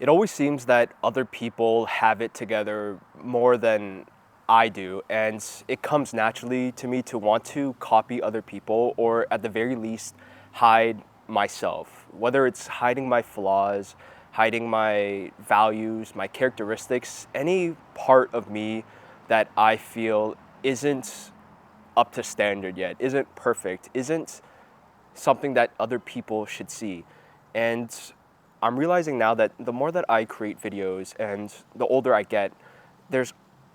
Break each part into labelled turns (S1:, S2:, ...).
S1: It always seems that other people have it together more than I do, and it comes naturally to me to want to copy other people or at the very least hide myself. Whether it's hiding my flaws, hiding my values, my characteristics, any part of me that I feel isn't up to standard yet, isn't perfect, isn't something that other people should see. And I'm realizing now that the more that I create videos and the older I get, there's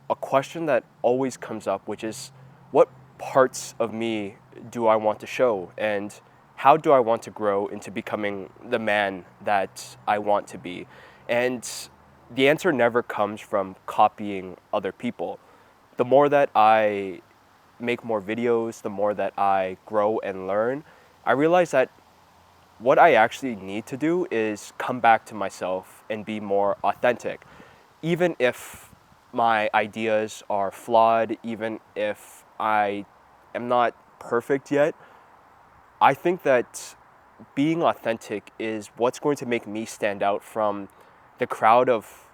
S1: a question that always comes up, which is what parts of me do I want to show? And how do I want to grow into becoming the man that I want to be? And the answer never comes from copying other people. The more that I make more videos, the more that I grow and learn, I realize that what I actually need to do is come back to myself and be more authentic. Even if my ideas are flawed, even if I am not perfect yet, I think that being authentic is what's going to make me stand out from the crowd of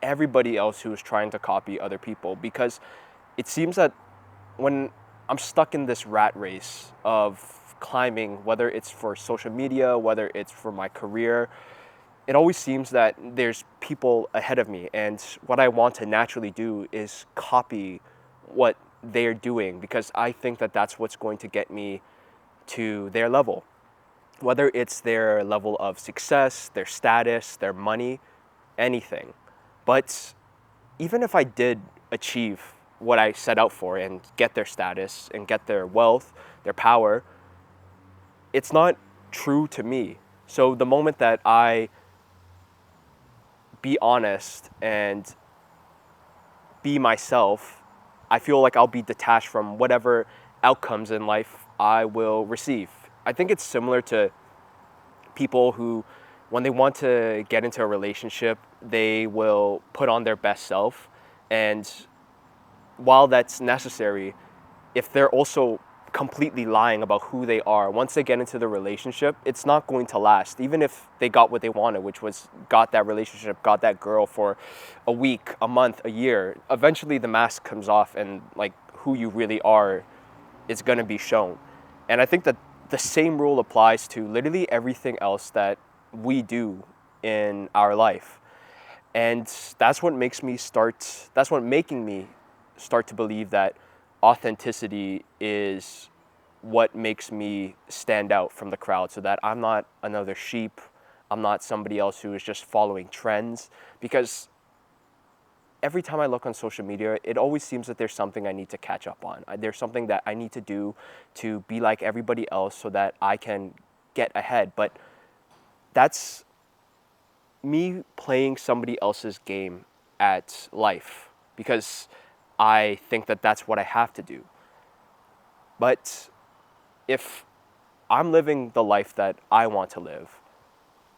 S1: everybody else who is trying to copy other people. Because it seems that when I'm stuck in this rat race of climbing, whether it's for social media, whether it's for my career, it always seems that there's people ahead of me. And what I want to naturally do is copy what they're doing because I think that that's what's going to get me to their level. Whether it's their level of success, their status, their money, anything. But even if I did achieve what I set out for and get their status and get their wealth, their power, it's not true to me. So the moment that I be honest and be myself, I feel like I'll be detached from whatever outcomes in life I will receive. I think it's similar to people who, when they want to get into a relationship, they will put on their best self. And while that's necessary, if they're also completely lying about who they are, once they get into the relationship, it's not going to last. Even if they got what they wanted, which was got that relationship, got that girl for a week, a month, a year, eventually the mask comes off and like who you really are is going to be shown. And I think that the same rule applies to literally everything else that we do in our life. And that's what making me start to believe that authenticity is what makes me stand out from the crowd so that I'm not another sheep. I'm not somebody else who is just following trends. Because every time I look on social media, it always seems that there's something I need to catch up on. There's something that I need to do to be like everybody else so that I can get ahead. But that's me playing somebody else's game at life because I think that that's what I have to do. But if I'm living the life that I want to live,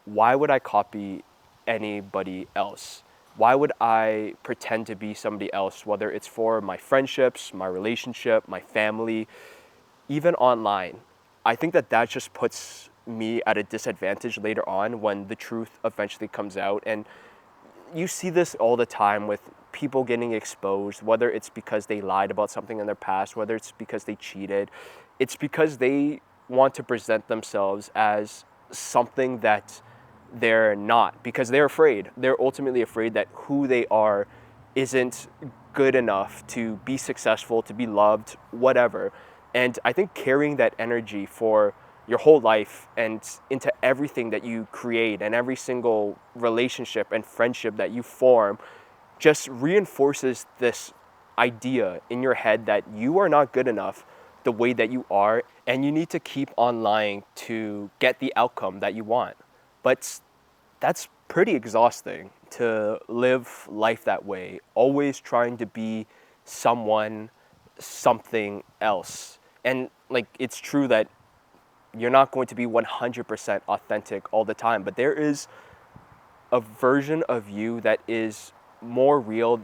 S1: why would I copy anybody else? Why would I pretend to be somebody else, whether it's for my friendships, my relationship, my family, even online? I think that that just puts me at a disadvantage later on when the truth eventually comes out. And you see this all the time with people getting exposed, whether it's because they lied about something in their past, whether it's because they cheated. It's because they want to present themselves as something that they're not because they're afraid. They're ultimately afraid that who they are isn't good enough to be successful, to be loved, whatever. And I think carrying that energy for your whole life and into everything that you create and every single relationship and friendship that you form just reinforces this idea in your head that you are not good enough the way that you are and you need to keep on lying to get the outcome that you want. But that's pretty exhausting to live life that way, always trying to be someone, something else. And like it's true that you're not going to be 100% authentic all the time, but there is a version of you that is more real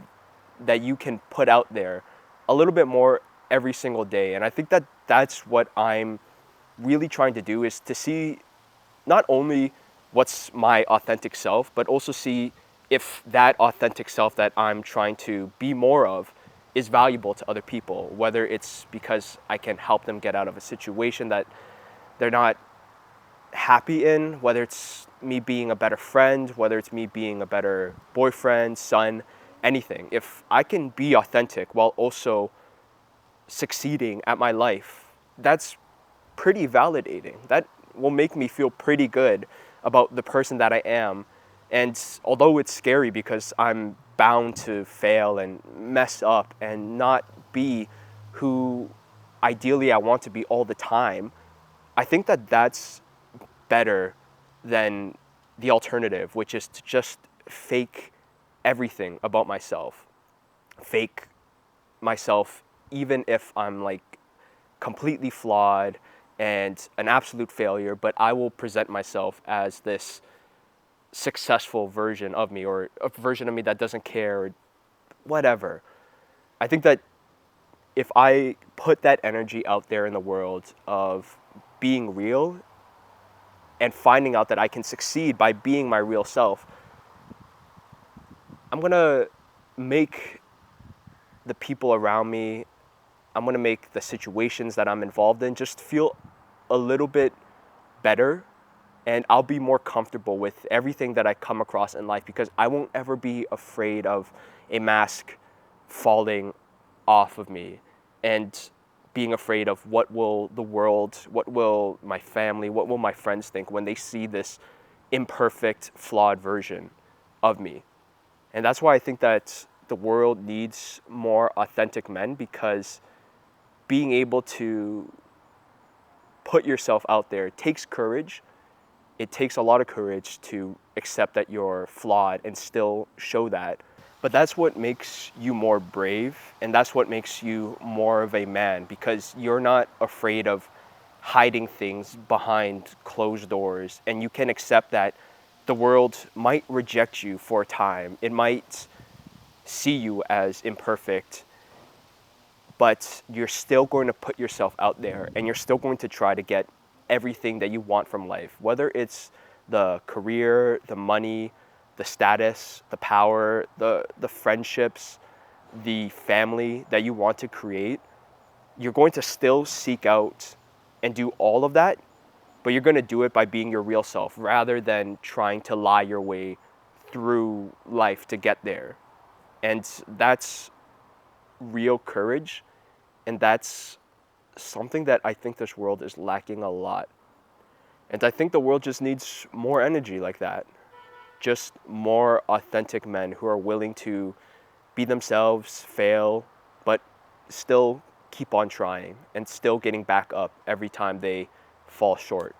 S1: that you can put out there a little bit more every single day. And I think that that's what I'm really trying to do is to see not only what's my authentic self, but also see if that authentic self that I'm trying to be more of is valuable to other people, whether it's because I can help them get out of a situation that they're not happy in, whether it's me being a better friend, whether it's me being a better boyfriend, son, anything. If I can be authentic while also succeeding at my life, that's pretty validating. That will make me feel pretty good about the person that I am. And although it's scary because I'm bound to fail and mess up and not be who ideally I want to be all the time, I think that that's better than the alternative, which is to just fake everything about myself. Fake myself even if I'm like completely flawed and an absolute failure, but I will present myself as this successful version of me, or a version of me that doesn't care, or whatever. I think that if I put that energy out there in the world of being real and finding out that I can succeed by being my real self, I'm gonna make the people around me, I'm gonna make the situations that I'm involved in just feel a little bit better, and I'll be more comfortable with everything that I come across in life because I won't ever be afraid of a mask falling off of me and being afraid of what will the world, what will my family, what will my friends think when they see this imperfect, flawed version of me. And that's why I think that the world needs more authentic men, because being able to put yourself out there takes courage. It takes a lot of courage to accept that you're flawed and still show that. But that's what makes you more brave, and that's what makes you more of a man, because you're not afraid of hiding things behind closed doors, and you can accept that the world might reject you for a time. It might see you as imperfect, but you're still going to put yourself out there and you're still going to try to get everything that you want from life, whether it's the career, the money, the status, the power, the friendships, the family that you want to create. You're going to still seek out and do all of that, but you're going to do it by being your real self rather than trying to lie your way through life to get there. And that's real courage, and that's something that I think this world is lacking a lot. And I think the world just needs more energy like that. Just more authentic men who are willing to be themselves, fail, but still keep on trying and still getting back up every time they fall short.